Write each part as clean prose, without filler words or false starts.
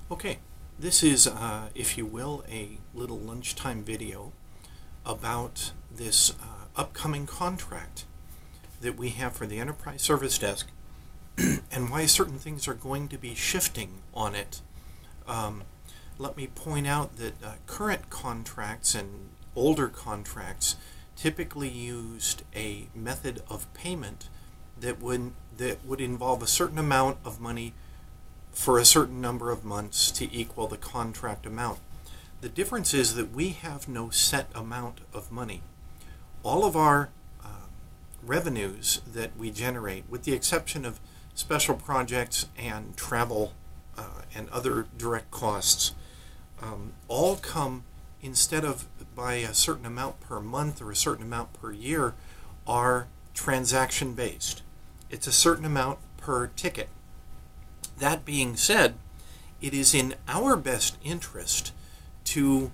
Okay, this is, if you will, a little lunchtime video about this upcoming contract that we have for the Enterprise Service Desk and why certain things are going to be shifting on it. Let me point out that current contracts and older contracts typically used a method of payment that would involve a certain amount of money for a certain number of months to equal the contract amount. The difference is that we have no set amount of money. All of our revenues that we generate, with the exception of special projects and travel and other direct costs, all come, instead of by a certain amount per month or a certain amount per year, are transaction based. It's a certain amount per ticket. That being said, it is in our best interest to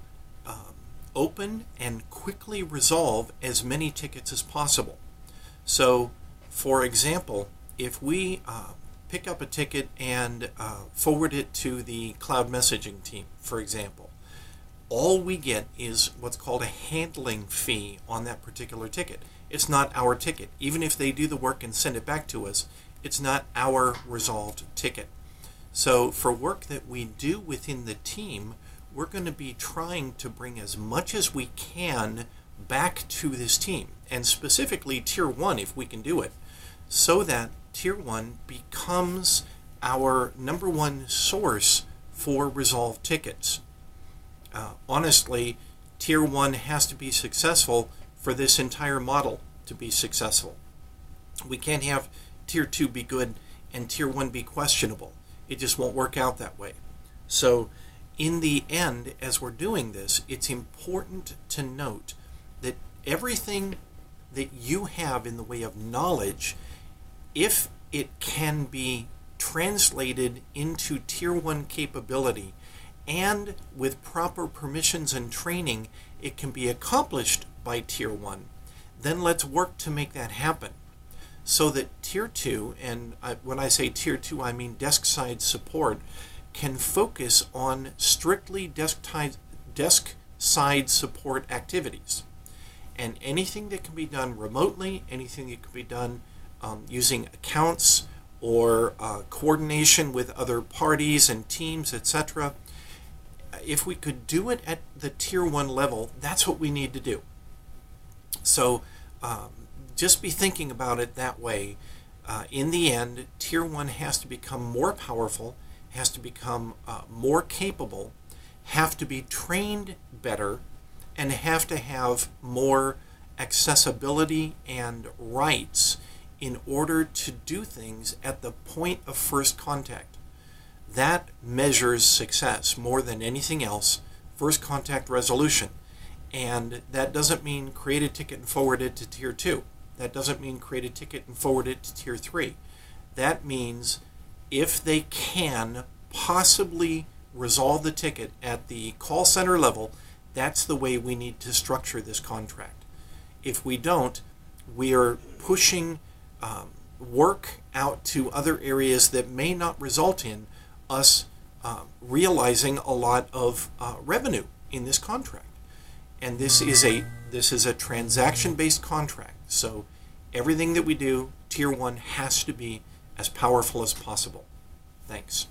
open and quickly resolve as many tickets as possible. So, for example, if we pick up a ticket and forward it to the cloud messaging team, for example, all we get is what's called a handling fee on that particular ticket. It's not our ticket. Even if they do the work and send it back to us, it's not our resolved ticket. So for work that we do within the team, we're going to be trying to bring as much as we can back to this team, and specifically Tier 1 if we can do it, so that Tier 1 becomes our number one source for resolved tickets. Honestly, Tier 1 has to be successful for this entire model to be successful. We can't have Tier 2 be good and Tier 1 be questionable. It just won't work out that way. So in the end, as we're doing this, it's important to note that everything that you have in the way of knowledge, if it can be translated into Tier 1 capability and with proper permissions and training, it can be accomplished by Tier 1, then let's work to make that happen. So that Tier 2, and when I say Tier 2, I mean desk side support, can focus on strictly desk side support activities. And anything that can be done remotely, anything that can be done using accounts or coordination with other parties and teams, etc. If we could do it at the Tier 1 level, that's what we need to do. So just be thinking about it that way. In the end, Tier 1 has to become more powerful, has to become more capable, have to be trained better, and have to have more accessibility and rights in order to do things at the point of first contact. That measures success more than anything else, first contact resolution. And that doesn't mean create a ticket and forward it to Tier 2. That doesn't mean create a ticket and forward it to Tier 3. That means if they can possibly resolve the ticket at the call center level, that's the way we need to structure this contract. If we don't, we are pushing work out to other areas that may not result in us realizing a lot of revenue in this contract. And this is a transaction-based contract. So everything that we do, Tier 1 has to be as powerful as possible. Thanks.